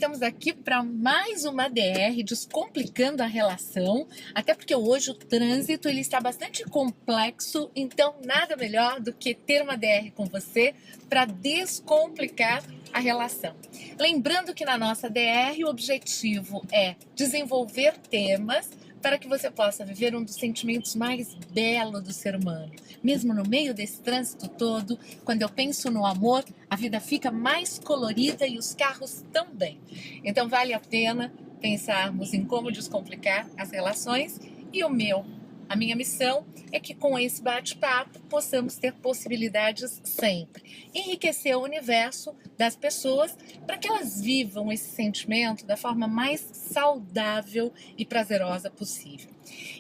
estamos aqui para mais uma DR, descomplicando a relação, até porque hoje o trânsito ele está bastante complexo, então nada melhor do que ter uma DR com você para descomplicar a relação. Lembrando que na nossa DR o objetivo é desenvolver temas para que você possa viver um dos sentimentos mais belos do ser humano. Mesmo no meio desse trânsito todo, quando eu penso no amor, a vida fica mais colorida e os carros também. Então vale a pena pensarmos em como descomplicar as relações e a minha missão é que com esse bate-papo possamos ter possibilidades sempre. Enriquecer o universo das pessoas para que elas vivam esse sentimento da forma mais saudável e prazerosa possível.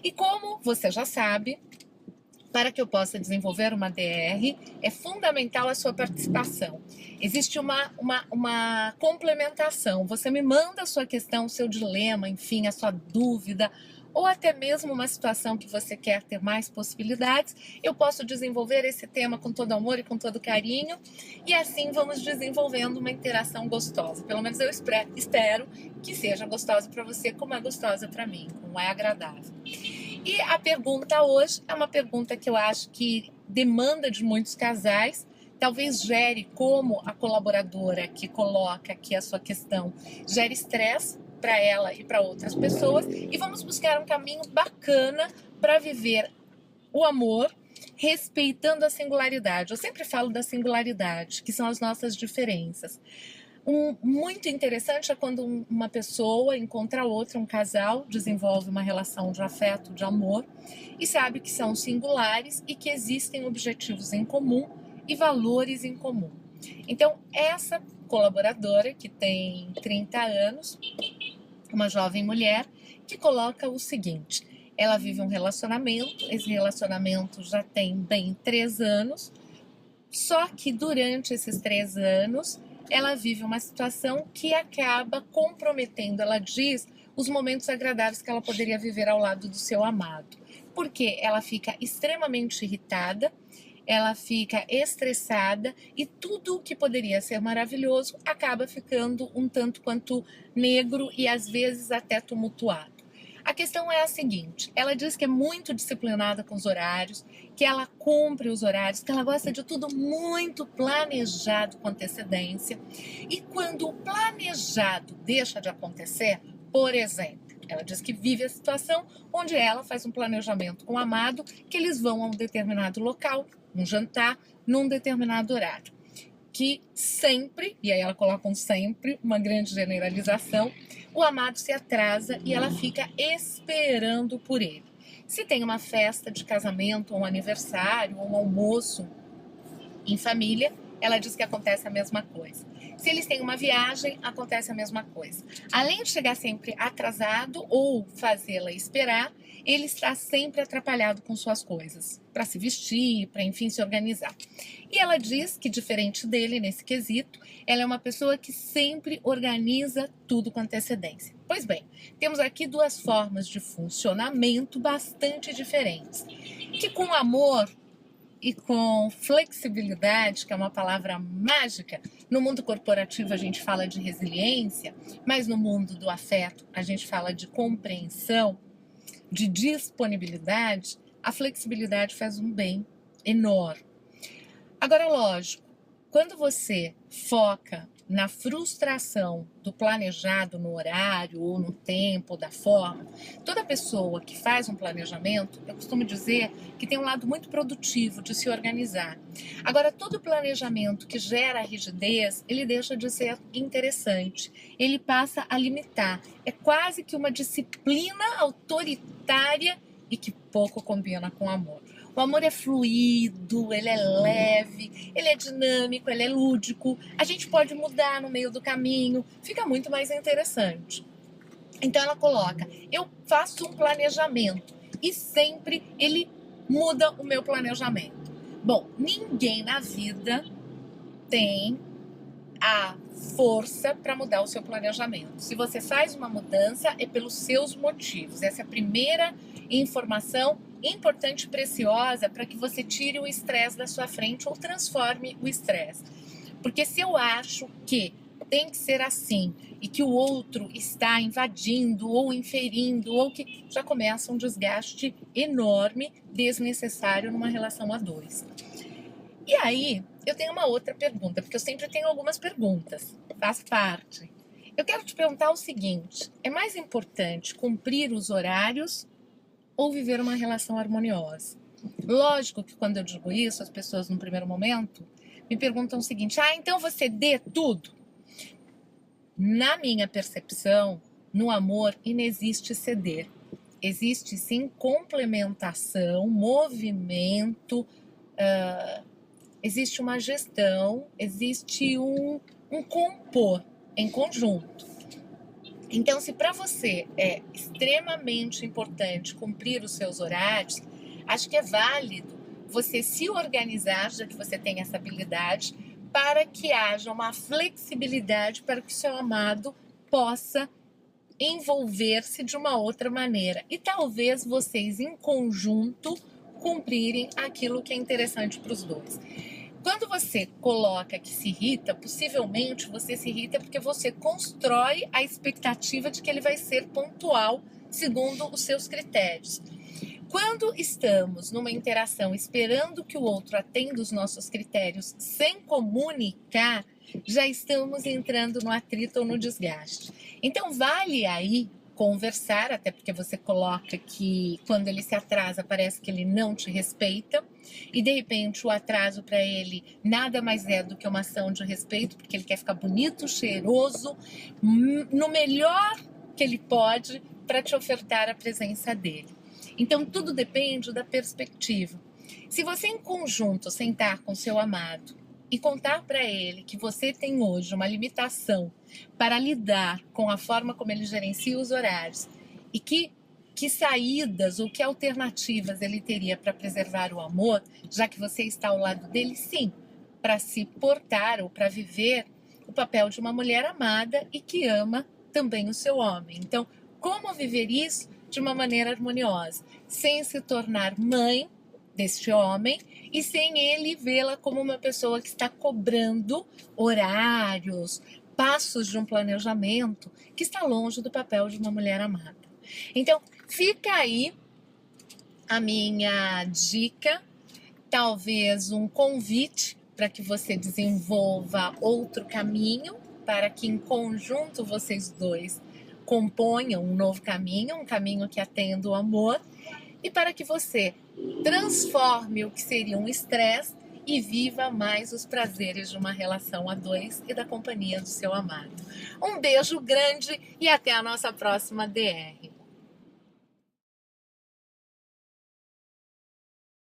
E como você já sabe, para que eu possa desenvolver uma DR, é fundamental a sua participação. Existe uma complementação. Você me manda a sua questão, o seu dilema, enfim, a sua dúvida, ou até mesmo uma situação que você quer ter mais possibilidades, eu posso desenvolver esse tema com todo amor e com todo carinho, e assim vamos desenvolvendo uma interação gostosa. Pelo menos eu espero que seja gostosa para você, como é gostosa para mim, como é agradável. E a pergunta hoje é uma pergunta que eu acho que demanda de muitos casais, talvez gere, como a colaboradora que coloca aqui a sua questão, gere estresse para ela e para outras pessoas, e vamos buscar um caminho bacana para viver o amor, respeitando a singularidade. Eu sempre falo da singularidade, que são as nossas diferenças. Muito interessante é quando uma pessoa encontra outra, um casal, desenvolve uma relação de afeto, de amor, e sabe que são singulares e que existem objetivos em comum e valores em comum. Então, essa colaboradora, que tem 30 anos, uma jovem mulher, que coloca o seguinte: ela vive um relacionamento, esse relacionamento já tem bem 3 anos, só que durante esses 3 anos, ela vive uma situação que acaba comprometendo, ela diz, os momentos agradáveis que ela poderia viver ao lado do seu amado. Porque ela fica extremamente irritada, ela fica estressada e tudo o que poderia ser maravilhoso acaba ficando um tanto quanto negro e às vezes até tumultuado. A questão é a seguinte: ela diz que é muito disciplinada com os horários, que ela cumpre os horários, que ela gosta de tudo muito planejado com antecedência, e quando o planejado deixa de acontecer, por exemplo, ela diz que vive a situação onde ela faz um planejamento com o amado, que eles vão a um determinado local, um jantar, num determinado horário. Que sempre, e aí ela coloca um sempre, uma grande generalização, o amado se atrasa e ela fica esperando por ele. Se tem uma festa de casamento, um aniversário, um almoço em família, ela diz que acontece a mesma coisa. Se eles têm uma viagem, acontece a mesma coisa. Além de chegar sempre atrasado ou fazê-la esperar, ele está sempre atrapalhado com suas coisas, para se vestir, para enfim se organizar. E ela diz que, diferente dele nesse quesito, ela é uma pessoa que sempre organiza tudo com antecedência. Pois bem, temos aqui 2 formas de funcionamento bastante diferentes, que com amor e com flexibilidade, que é uma palavra mágica, no mundo corporativo a gente fala de resiliência, mas no mundo do afeto a gente fala de compreensão, de disponibilidade. A flexibilidade faz um bem enorme. Agora, lógico, quando você foca na frustração do planejado no horário, ou no tempo, ou da forma, toda pessoa que faz um planejamento, eu costumo dizer que tem um lado muito produtivo de se organizar. Agora, todo planejamento que gera rigidez, ele deixa de ser interessante, ele passa a limitar. É quase que uma disciplina autoritária e que pouco combina com o amor. O amor é fluido, ele é leve, ele é dinâmico, ele é lúdico. A gente pode mudar no meio do caminho, fica muito mais interessante. Então ela coloca: eu faço um planejamento e sempre ele muda o meu planejamento. Bom, ninguém na vida tem a força para mudar o seu planejamento. Se você faz uma mudança, é pelos seus motivos. Essa é a primeira informação importante e preciosa para que você tire o estresse da sua frente ou transforme o estresse. Porque se eu acho que tem que ser assim e que o outro está invadindo ou inferindo, ou que já começa um desgaste enorme, desnecessário numa relação a dois. E aí, eu tenho uma outra pergunta, porque eu sempre tenho algumas perguntas, faz parte. Eu quero te perguntar o seguinte: é mais importante cumprir os horários ou viver uma relação harmoniosa? Lógico que quando eu digo isso, as pessoas no primeiro momento me perguntam o seguinte: então você dê tudo? Na minha percepção, no amor inexiste ceder. Existe sim complementação, movimento, existe uma gestão, existe um compor em conjunto. Então, se para você é extremamente importante cumprir os seus horários, acho que é válido você se organizar, já que você tem essa habilidade, para que haja uma flexibilidade para que o seu amado possa envolver-se de uma outra maneira. E talvez vocês, em conjunto, cumprirem aquilo que é interessante para os dois. Quando você coloca que se irrita, possivelmente você se irrita porque você constrói a expectativa de que ele vai ser pontual segundo os seus critérios. Quando estamos numa interação esperando que o outro atenda os nossos critérios sem comunicar, já estamos entrando no atrito ou no desgaste. Então vale aí conversar, até porque você coloca que quando ele se atrasa parece que ele não te respeita e de repente o atraso para ele nada mais é do que uma ação de respeito, porque ele quer ficar bonito, cheiroso, no melhor que ele pode para te ofertar a presença dele. Então tudo depende da perspectiva. Se você em conjunto sentar com seu amado e contar para ele que você tem hoje uma limitação para lidar com a forma como ele gerencia os horários e que saídas ou que alternativas ele teria para preservar o amor, já que você está ao lado dele, sim, para se portar ou para viver o papel de uma mulher amada e que ama também o seu homem. Então, como viver isso de uma maneira harmoniosa, sem se tornar mãe deste homem e sem ele vê-la como uma pessoa que está cobrando horários, passos de um planejamento que está longe do papel de uma mulher amada. Então, fica aí a minha dica, talvez um convite para que você desenvolva outro caminho, para que em conjunto vocês dois componham um novo caminho, um caminho que atenda o amor, e para que você transforme o que seria um estresse e viva mais os prazeres de uma relação a dois e da companhia do seu amado. Um beijo grande e até a nossa próxima DR.